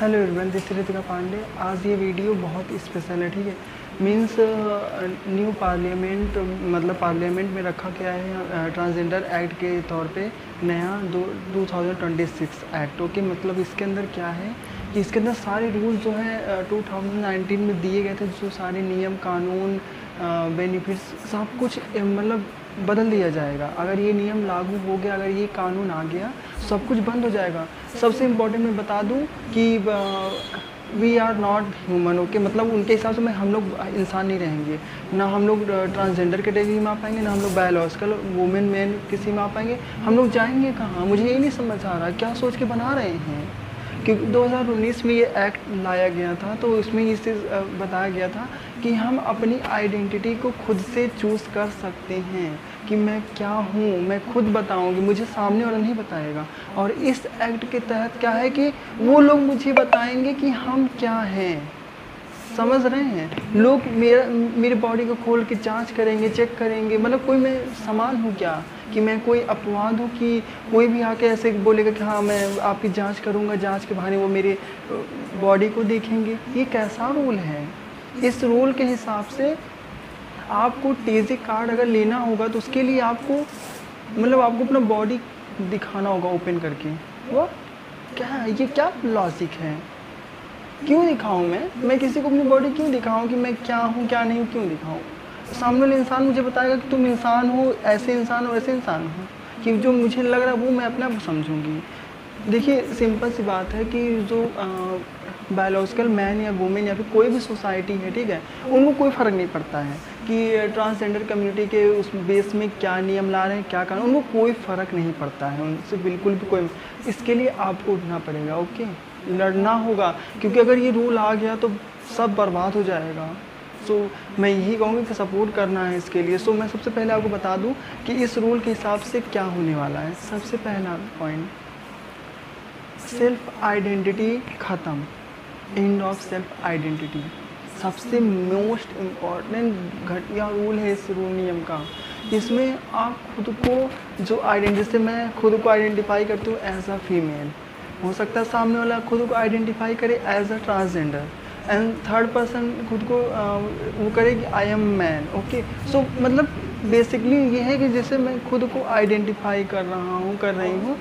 Hello everyone, this is Ritika Pandey. आज ये video बहुत स्पेशल है, ठीक है। मीन्स न्यू पार्लियामेंट, मतलब पार्लियामेंट में रखा गया है ट्रांसजेंडर एक्ट के तौर पे नया 2026 एक्ट। ओके, मतलब इसके अंदर क्या है कि इसके अंदर सारे रूल जो है 2019 में दिए गए थे, जो सारे नियम कानून बेनिफिट्स सब कुछ मतलब बदल दिया जाएगा। अगर ये नियम लागू हो गया, अगर ये कानून आ गया, सब कुछ बंद हो जाएगा। सबसे इम्पोर्टेंट मैं बता दूं कि we are not human. Okay, मतलब उनके हिसाब से हम लोग इंसान नहीं रहेंगे। ना हम लोग ट्रांसजेंडर कैटेगरी में आ पाएंगे, ना हम लोग बायोलॉजिकल वुमेन मैन किसी में आ पाएंगे। हम लोग जाएंगे कहाँ? मुझे ये नहीं समझ आ रहा क्या सोच के बना रहे हैं। क्योंकि 2019 में ये एक्ट लाया गया था, तो इसमें इसे बताया गया था कि हम अपनी आइडेंटिटी को खुद से चूज़ कर सकते हैं कि मैं क्या हूँ, मैं खुद बताऊँगी, मुझे सामने वाला नहीं बताएगा। और इस एक्ट के तहत क्या है कि वो लोग मुझे बताएंगे कि हम क्या हैं। समझ रहे हैं? लोग मेरी बॉडी को खोल के जांच करेंगे, चेक करेंगे। मतलब कोई मैं सामान हूँ क्या कि मैं कोई अपवाद हूँ कि कोई भी आके ऐसे बोलेगा कि हाँ मैं आपकी जांच करूँगा, जांच के बहाने वो मेरे बॉडी को देखेंगे। ये कैसा रूल है? इस रूल के हिसाब से आपको टीसी कार्ड अगर लेना होगा तो उसके लिए आपको मतलब आपको अपना बॉडी दिखाना होगा ओपन करके। वो क्या है? ये क्या लॉजिक है? क्यों दिखाऊं मैं किसी को अपनी बॉडी क्यों दिखाऊं कि मैं क्या हूँ क्या नहीं हूँ? क्यों दिखाऊं? सामने वाले इंसान मुझे बताएगा कि तुम इंसान हो, ऐसे इंसान हो, ऐसे इंसान हो, कि जो मुझे लग रहा है वो मैं अपने आप समझूंगी। देखिए, सिंपल सी बात है कि जो बायोलॉजिकल मैन या वुमेन या फिर कोई भी सोसाइटी है, ठीक है, उनको कोई फ़र्क नहीं पड़ता है कि ट्रांसजेंडर कम्युनिटी के उस बेस में क्या नियम ला रहे हैं, क्या कानून, उनको कोई फ़र्क नहीं पड़ता है उनसे, बिल्कुल भी कोई। इसके लिए आपको उठना पड़ेगा। ओके, लड़ना होगा, क्योंकि अगर ये रूल आ गया तो सब बर्बाद हो जाएगा। सो मैं यही कहूँगी कि सपोर्ट करना है इसके लिए। सो मैं सबसे पहले आपको बता दूँ कि इस रूल के हिसाब से क्या होने वाला है। सबसे पहला पॉइंट, सेल्फ आइडेंटिटी ख़त्म। एंड ऑफ सेल्फ आइडेंटिटी सबसे मोस्ट इम्पॉर्टेंट घटिया रूल है इस रूल नियम का। इसमें आप खुद को जो आइडेंटिटी से मैं खुद को आइडेंटिफाई करती हूँ एज अ फीमेल, हो सकता है सामने वाला खुद को आइडेंटिफाई करे as a transgender, and third person खुद को वो करे कि I am man. Okay, so मतलब बेसिकली ये है कि जैसे मैं खुद को आइडेंटिफाई कर रहा हूँ, कर रही हूँ,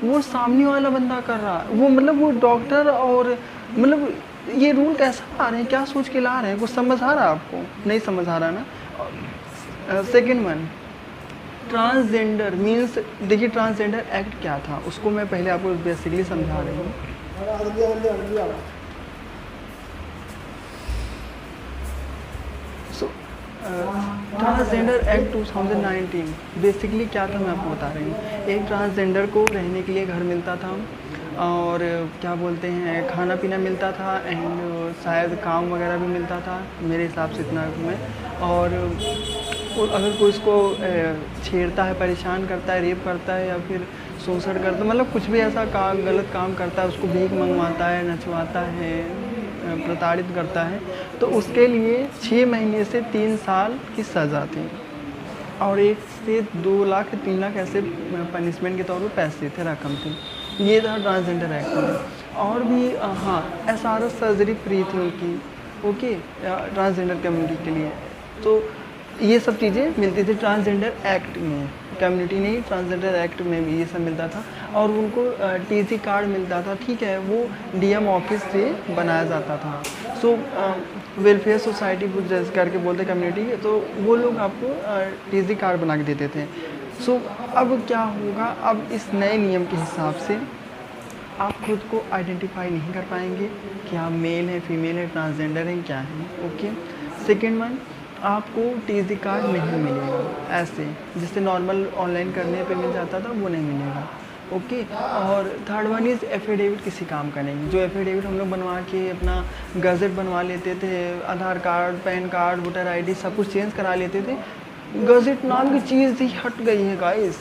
वो सामने वाला बंदा कर रहा है। वो मतलब वो डॉक्टर और मतलब ये रूल कैसा ला रहे हैं, क्या सोच के ला रहे हैं? कुछ समझ आ रहा है आपको? नहीं समझ आ रहा ना। सेकेंड वन, ट्रांसजेंडर मीन्स, देखिए ट्रांसजेंडर एक्ट क्या था उसको मैं पहले आपको बेसिकली समझा रही हूँ। ट्रांसजेंडर एक्ट 2019 बेसिकली क्या था मैं आपको बता रही हूँ। एक ट्रांसजेंडर को रहने के लिए घर मिलता था और क्या बोलते हैं खाना पीना मिलता था, एंड शायद काम वगैरह भी मिलता था मेरे हिसाब से इतना में। और अगर कोई इसको छेड़ता है, परेशान करता है, रेप करता है या फिर शोषण करता है, मतलब कुछ भी ऐसा काम गलत काम करता है, उसको भीख मंगवाता है, नचवाता है, प्रताड़ित करता है, तो उसके लिए 6 महीने से 3 साल की सज़ा थी और 1 से 2 लाख 3 लाख ऐसे पनिशमेंट के तौर पर पैसे थे, रकम थी। ये था ट्रांसजेंडर एक्ट में। और भी हाँ, SRS सर्जरी फ्री थी उनकी, ओके, ट्रांसजेंडर कम्युनिटी के लिए। तो ये सब चीज़ें मिलती थी ट्रांसजेंडर एक्ट में, कम्युनिटी नहीं, ट्रांसजेंडर एक्ट में भी ये सब मिलता था। और उनको टीसी कार्ड मिलता था, ठीक है, वो डीएम ऑफिस से बनाया जाता था। सो वेलफेयर सोसाइटी जैसे करके बोलते कम्युनिटी, तो वो लोग आपको टीसी कार्ड बना के देते थे। सो अब क्या होगा, अब इस नए नियम के हिसाब से आप खुद को आइडेंटिफाई नहीं कर पाएंगे कि आप मेल हैं, फीमेल है, ट्रांसजेंडर हैं, क्या हैं। ओके, सेकेंड वन, आपको टीसी कार्ड नहीं मिलेगा ऐसे जिससे नॉर्मल ऑनलाइन करने पे मिल जाता था, वो नहीं मिलेगा। ओके, और थर्ड वन इज़ एफिडेविट किसी काम का नहीं। जो एफिडेविट हम लोग बनवा के अपना गज़ट बनवा लेते थे, Aadhaar card, pan card, voter ID सब कुछ चेंज करा लेते थे। गज़ट नाम की चीज़ ही हट गई है गाइस।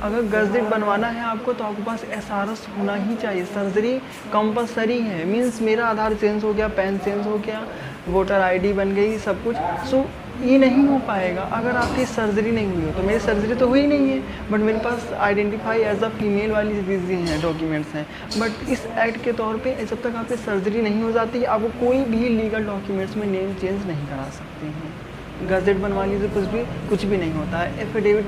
अगर गज़ट बनवाना है आपको तो आपके पास SRS होना ही चाहिए। सर्जरी कंपलसरी है। मीन्स मेरा आधार चेंज हो गया, पैन चेंज हो गया, वोटर आईडी बन गई, सब कुछ। सो ये नहीं हो पाएगा अगर आपकी सर्जरी नहीं हुई हो। तो मेरी सर्जरी तो हुई नहीं है, बट मेरे पास आइडेंटिफाई एज अ फीमेल वाली चीज़ें हैं, डॉक्यूमेंट्स हैं। बट इस एक्ट के तौर पे जब तक आपकी सर्जरी नहीं हो जाती, आप कोई भी लीगल डॉक्यूमेंट्स में नेम चेंज नहीं करा सकते हैं। गज़ेट बनवा लीजिए, कुछ भी नहीं होता है। एफिडेविट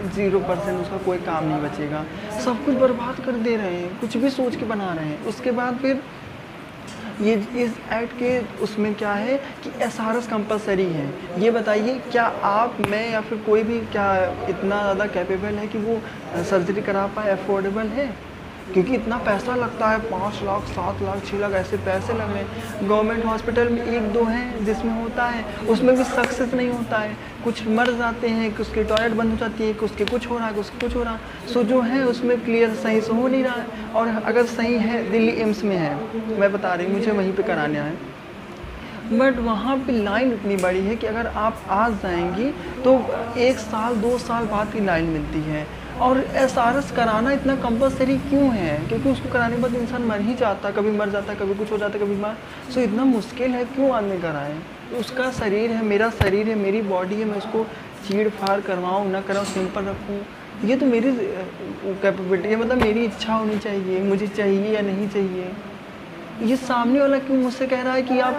0%, उसका कोई काम नहीं बचेगा। सब कुछ बर्बाद कर दे रहे हैं, कुछ भी सोच के बना रहे हैं। उसके बाद फिर ये इस एक्ट के उसमें क्या है कि एसआरएस कंपलसरी है। ये बताइए, क्या आप, मैं या फिर कोई भी क्या इतना ज़्यादा कैपेबल है कि वो सर्जरी करा पाए? अफोर्डेबल है? क्योंकि इतना पैसा लगता है, 5 लाख 7 लाख 6 लाख ऐसे पैसे लग रहे हैं। गवर्नमेंट हॉस्पिटल में 1-2 हैं जिसमें होता है, उसमें भी सक्सेस नहीं होता है। कुछ मर जाते हैं, उसकी टॉयलेट बंद हो जाती है, उसके कुछ हो रहा है, उसके कुछ हो रहा है। सो जो है उसमें क्लियर सही से हो नहीं रहा है। और अगर सही है, दिल्ली एम्स में है, मैं बता रही हूँ, मुझे वहीं पर कराना है, बट वहाँ पे लाइन इतनी बड़ी है कि अगर आप आज जाएंगी तो 1 साल 2 साल बाद की लाइन मिलती है। और एसआरएस कराना इतना कंपलसरी क्यों है? क्योंकि उसको कराने के बाद इंसान मर ही जाता है, कभी मर जाता है, कभी कुछ हो जाता है, कभी बीमार। सो इतना मुश्किल है, क्यों आदमी कराए? उसका शरीर है, मेरा शरीर है, मेरी बॉडी है, मैं उसको चीड़ फाड़ करवाऊँ ना कराऊँ, सिंपल रखूँ, ये तो मेरी कैपेबिलिटी है। मतलब मेरी इच्छा होनी चाहिए, मुझे चाहिए या नहीं चाहिए। ये सामने वाला क्यों मुझसे कह रहा है कि आप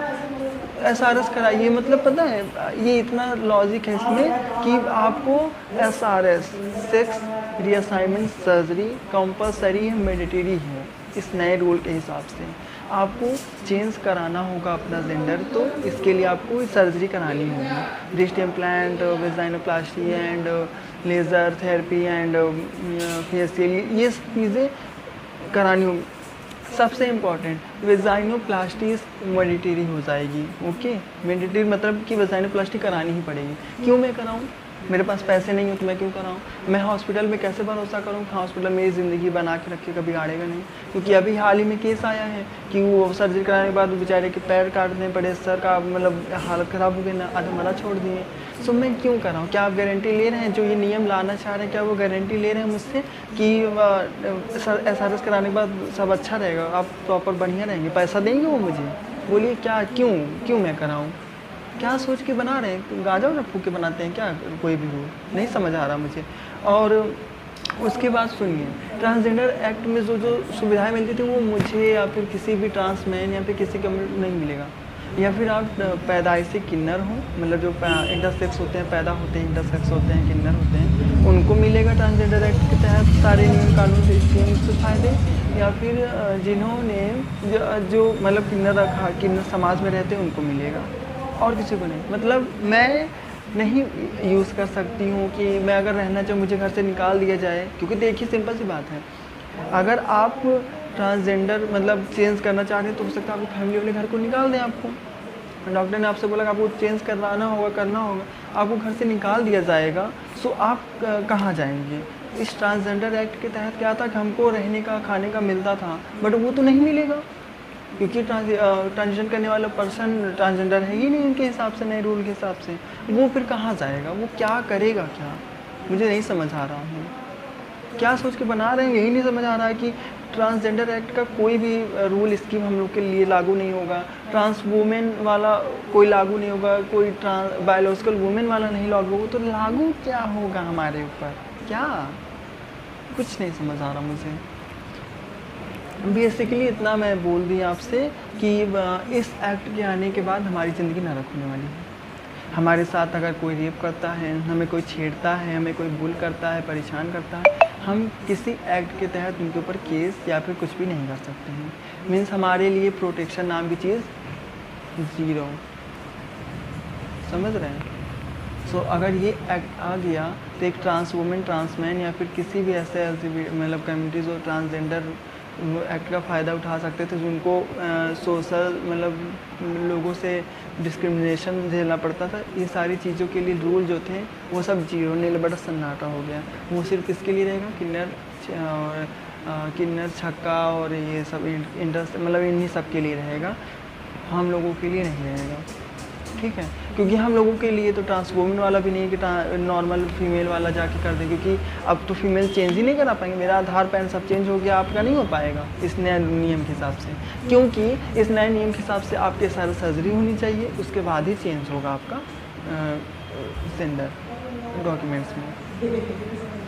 एसआरएस कराइए? मतलब पता है, ये इतना लॉजिक है इसमें कि आपको SRS, sex reassignment surgery compulsory है, मैंडेटरी है। इस नए रूल के हिसाब से आपको चेंज कराना होगा अपना जेंडर, तो इसके लिए आपको सर्जरी करानी होगी। Breast implant, vaginoplasty and laser therapy and facial, ये चीज़ें करानी होगी। सबसे इम्पॉर्टेंट, वेजाइनोप्लास्टी मैंडेटरी हो जाएगी। ओके, मैंडेटरी मतलब कि वेजाइनोप्लास्टी करानी ही पड़ेगी। क्यों मैं कराऊँ? मेरे पास पैसे नहीं हो तो मैं क्यों कराऊँ? मैं हॉस्पिटल में कैसे भरोसा करूँ? हॉस्पिटल मेरी ज़िंदगी बना के रखे, कभी आड़ेगा नहीं। क्योंकि अभी हाल ही में केस आया है कि वो सर्जरी कराने के बाद बेचारे के पैर काटने पड़े, सर का मतलब हालत ख़राब हो गई ना, आधा मरा छोड़ दिए। सो मैं क्यों कराऊँ? क्या आप गारंटी ले रहे हैं, जो ये नियम लाना चाह रहे हैं, क्या वो गारंटी ले रहे हैं मुझसे कि एसआरएस कराने के बाद सब अच्छा रहेगा, आप प्रॉपर बढ़िया रहेंगे, पैसा देंगे वो मुझे? बोलिए क्या, क्यों मैं कराऊँ? क्या सोच के बना रहे हैं? गाजा वाजा फूँक के बनाते हैं क्या कोई भी रूल? नहीं समझ आ रहा मुझे। और उसके बाद सुनिए, ट्रांसजेंडर एक्ट में जो सुविधाएं मिलती थी वो मुझे या फिर किसी भी ट्रांसमैन या फिर किसी कम्युनिटी नहीं मिलेगा। या फिर आप पैदाइशी किन्नर हो, मतलब जो इंटरसेक्स होते हैं, पैदा होते हैं, इंटरसेक्स होते हैं, किन्नर होते हैं, उनको मिलेगा ट्रांसजेंडर एक्ट के तहत सारे नियम कानून से, स्कीम से फ़ायदे। या फिर जिन्होंने जो मतलब किन्नर समाज में रहते हैं उनको मिलेगा, और किसी को नहीं। मतलब मैं नहीं यूज़ कर सकती हूँ कि मैं अगर रहना चाहूँ मुझे घर से निकाल दिया जाए। क्योंकि देखिए सिंपल सी बात है, अगर आप ट्रांसजेंडर मतलब चेंज करना चाह रहे हैं तो हो सकता है आपकी फैमिली वाले घर को निकाल दें आपको। डॉक्टर ने आपसे बोला कि आपको चेंज करना होगा, आपको घर से निकाल दिया जाएगा। सो आप कहाँ जाएंगे? इस ट्रांसजेंडर एक्ट के तहत क्या था कि हमको रहने का, खाने का मिलता था, बट वो तो नहीं मिलेगा क्योंकि ट्रांजिशन करने वाला पर्सन ट्रांसजेंडर है ही नहीं उनके हिसाब से, नए रूल के हिसाब से। वो फिर कहाँ जाएगा? वो क्या करेगा? क्या, मुझे नहीं समझ आ रहा है। क्या सोच के बना रहे हैं, यही नहीं समझ आ रहा है कि ट्रांसजेंडर एक्ट का कोई भी रूल स्कीम हम लोग के लिए लागू नहीं होगा। ट्रांस वुमेन वाला कोई लागू नहीं होगा, कोई बायोलॉजिकल वुमेन वाला नहीं लागू होगा, तो लागू क्या होगा हमारे ऊपर? क्या, कुछ नहीं समझ आ रहा मुझे। बेसिकली इतना मैं बोल दी आपसे कि इस एक्ट के आने के बाद हमारी ज़िंदगी नरक होने वाली है। हमारे साथ अगर कोई रेप करता है, हमें कोई छेड़ता है, हमें कोई बुल करता है, परेशान करता है, हम किसी एक्ट के तहत उनके ऊपर केस या फिर कुछ भी नहीं कर सकते हैं। मीन्स हमारे लिए प्रोटेक्शन नाम की चीज़ ज़ीरो। समझ रहे हैं? सो अगर ये एक्ट आ गया तो एक ट्रांस वुमेन, ट्रांसमैन या फिर किसी भी ऐसे मतलब कम्युनिटीज़ और ट्रांसजेंडर एक्ट का फ़ायदा उठा सकते थे, जिनको सोशल मतलब लोगों से डिस्क्रिमिनेशन झेलना पड़ता था। ये सारी चीज़ों के लिए रूल जो थे वो सब जीरो, नील बड़ा सन्नाटा हो गया। वो सिर्फ किसके लिए रहेगा? किन्नर छक्का और ये सब इंडस्ट मतलब इन्हीं सब के लिए रहेगा, हम लोगों के लिए नहीं रहेगा। ठीक है, क्योंकि हम लोगों के लिए तो ट्रांसवोमेन वाला भी नहीं है कि नॉर्मल फीमेल वाला जाके कर दें, क्योंकि अब तो फीमेल चेंज ही नहीं करा पाएंगे। मेरा आधार पैन सब चेंज हो गया, आपका नहीं हो पाएगा इस नए नियम के हिसाब से, क्योंकि इस नए नियम के हिसाब से आपके सारे सर्जरी होनी चाहिए, उसके बाद ही चेंज होगा आपका जेंडर डॉक्यूमेंट्स में,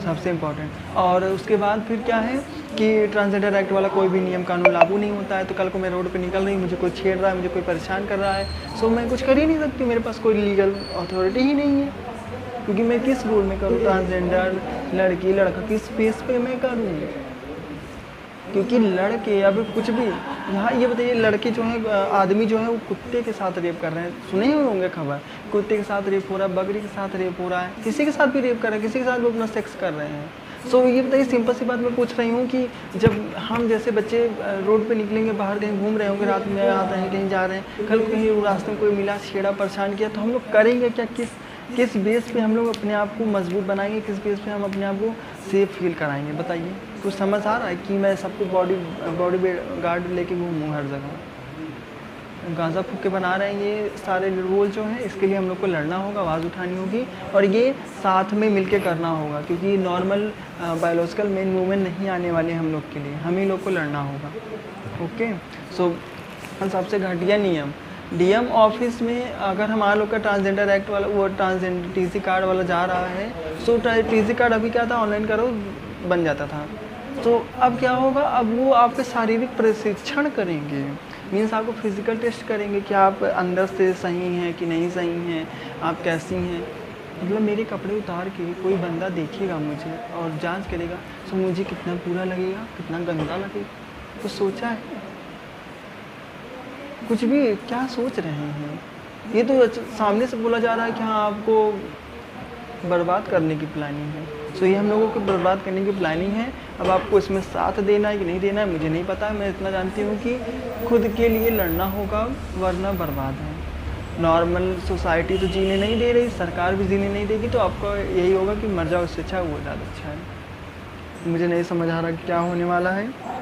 सबसे इम्पोर्टेंट। और उसके बाद फिर क्या है कि ट्रांसजेंडर एक्ट वाला कोई भी नियम कानून लागू नहीं होता है। तो कल को मैं रोड पे निकल रही हूँ, मुझे कोई छेड़ रहा है, मुझे कोई परेशान कर रहा है, सो मैं कुछ कर ही नहीं सकती, मेरे पास कोई लीगल अथॉरिटी ही नहीं है, क्योंकि मैं किस रूल में करूँ, ट्रांसजेंडर लड़की लड़का किस बेस पे मैं करूँ। क्योंकि लड़के या फिर कुछ भी, यहाँ ये बताइए, लड़के जो है, आदमी जो है वो कुत्ते के साथ रेप कर रहे हैं, सुने ही होंगे खबर, कुत्ते के साथ रेप हो रहा है, बकरी के साथ रेप हो रहा है, किसी के साथ भी रेप कर रहे हैं, किसी के साथ भी अपना सेक्स कर रहे हैं। सो ये बताइए, सिंपल सी बात मैं पूछ रही हूँ कि जब हम जैसे बच्चे रोड पे निकलेंगे, बाहर कहीं घूम रहे होंगे, रात में आ रहे हैं, कहीं जा रहे हैं, कल को कहीं रास्ते में कोई मिला, छेड़ा, परेशान किया, तो हम लोग करेंगे क्या? किस बेस पे हम लोग अपने आप को मजबूत बनाएंगे, किस बेस पे हम अपने आप को सेफ फील कराएंगे? बताइए, कुछ समझ आ रहा है कि मैं सबको बॉडी गार्ड लेके घूमूँ हर जगह? गांजा फूक के बना रहे हैं ये सारे रूल जो हैं, इसके लिए हम लोग को लड़ना होगा, आवाज़ उठानी होगी, और ये साथ में मिलके करना होगा, क्योंकि नॉर्मल बायोलॉजिकल मेन वूमेन नहीं आने वाले हम लोग के लिए, हम ही लोग को लड़ना होगा। ओके, सो सबसे घटिया नियम, डीएम ऑफिस में अगर हमारा लोग का ट्रांसजेंडर एक्ट वाला, वो ट्रांसजेंडर टीसी कार्ड वाला जा रहा है, सो टीसी कार्ड अभी क्या था, ऑनलाइन करो बन जाता था, तो अब क्या होगा, अब वो आपके शारीरिक प्रशिक्षण करेंगे, मीन्स आपको फिजिकल टेस्ट करेंगे कि आप अंदर से सही हैं कि नहीं सही हैं, आप कैसी हैं। मतलब मेरे कपड़े उतार के कोई बंदा देखेगा मुझे और जांच करेगा, तो मुझे कितना बुरा लगेगा, कितना गंदा लगेगा, तो सोचा है? कुछ भी क्या सोच रहे हैं? ये तो सामने से बोला जा रहा है कि हाँ आपको बर्बाद करने की प्लानिंग है। सो ये हम लोगों को बर्बाद करने की प्लानिंग है। अब आपको इसमें साथ देना है कि नहीं देना है मुझे नहीं पता। मैं इतना जानती हूँ कि खुद के लिए लड़ना होगा, वरना बर्बाद है। नॉर्मल सोसाइटी तो जीने नहीं दे रही, सरकार भी जीने नहीं देगी, तो आपका यही होगा कि मर जाओ, इससे अच्छा वो ज़्यादा अच्छा है। मुझे नहीं समझ आ रहा क्या होने वाला है।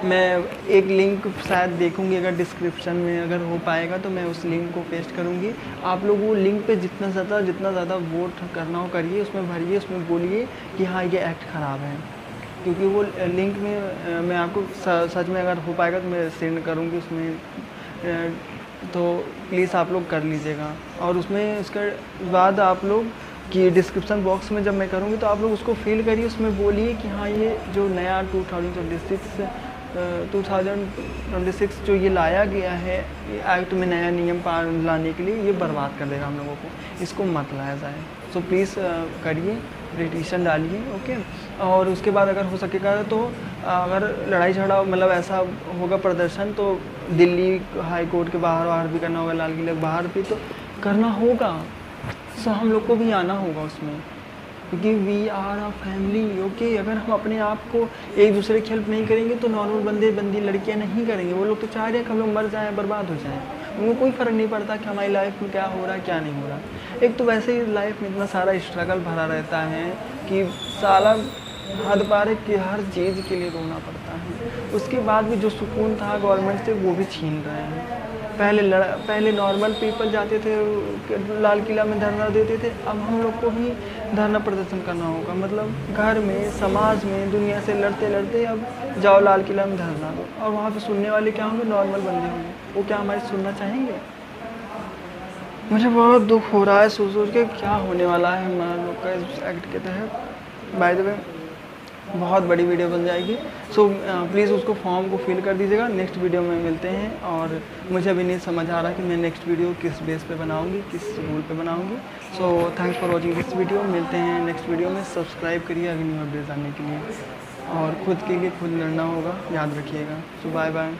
मैं एक लिंक शायद देखूंगी, अगर डिस्क्रिप्शन में अगर हो पाएगा तो मैं उस लिंक को पेस्ट करूंगी। आप लोग वो लिंक पे जितना ज़्यादा वोट करना हो करिए, उसमें भरिए, उसमें बोलिए कि हाँ ये एक्ट ख़राब है, क्योंकि वो लिंक में मैं आपको सच में अगर हो पाएगा तो मैं सेंड करूँगी उसमें, तो प्लीज़ आप लोग कर लीजिएगा। और उसमें उसके बाद आप लोग कि डिस्क्रिप्शन बॉक्स में जब मैं करूँगी तो आप लोग उसको फिल करिए, उसमें बोलिए कि हाँ ये जो नया 2026 जो ये लाया गया है एक्ट में नया नियम लाने के लिए, ये बर्बाद कर देगा हम लोगों को, इसको मत लाया जाए। सो प्लीज़ करिए, पिटीशन डालिए। ओके, और उसके बाद अगर हो सकेगा तो अगर लड़ाई झगड़ा मतलब ऐसा होगा प्रदर्शन, तो दिल्ली हाई कोर्ट के बाहर भी करना होगा, लाल किले के बाहर भी तो करना होगा। सो हम लोग को भी आना होगा उसमें, क्योंकि we are a family. Okay, अगर हम अपने आप को एक दूसरे की हेल्प नहीं करेंगे तो नॉर्मल बंदी लड़कियां नहीं करेंगे। वो लोग तो चाह रहे हैं कि हम लोग मर जाएं, बर्बाद हो जाएं, उनको कोई फ़र्क नहीं पड़ता कि हमारी लाइफ में क्या हो रहा है क्या नहीं हो रहा। एक तो वैसे ही लाइफ में इतना सारा स्ट्रगल भरा रहता है कि साला हद पार है कि हर चीज़ के लिए रोना पड़ता है। उसके बाद भी जो सुकून था गवर्नमेंट से वो भी छीन रहे हैं। पहले नॉर्मल पीपल जाते थे लाल किला में धरना देते थे, अब हम लोग को भी धरना प्रदर्शन करना होगा। मतलब घर में, समाज में, दुनिया से लड़ते लड़ते अब जाओ लाल किला में धरना दो, और वहाँ पे सुनने वाले क्या होंगे? नॉर्मल बंदे होंगे। वो क्या हमारी सुनना चाहेंगे? मुझे बहुत दुख हो रहा है सोच के क्या होने वाला है हमारे लोग का इस एक्ट के तहत। बाय द वे बहुत बड़ी वीडियो बन जाएगी, सो प्लीज़ उसको फॉर्म को फिल कर दीजिएगा। नेक्स्ट वीडियो में मिलते हैं। और मुझे अभी नहीं समझ आ रहा कि मैं नेक्स्ट वीडियो किस बेस पे बनाऊंगी, किस रूल पे बनाऊंगी। So thanks for watching this video. मिलते हैं नेक्स्ट वीडियो में। सब्सक्राइब करिए अगली न्यू अपडेट जानने के लिए, और खुद के लिए खुद लड़ना होगा, याद रखिएगा। सो बाय बाय।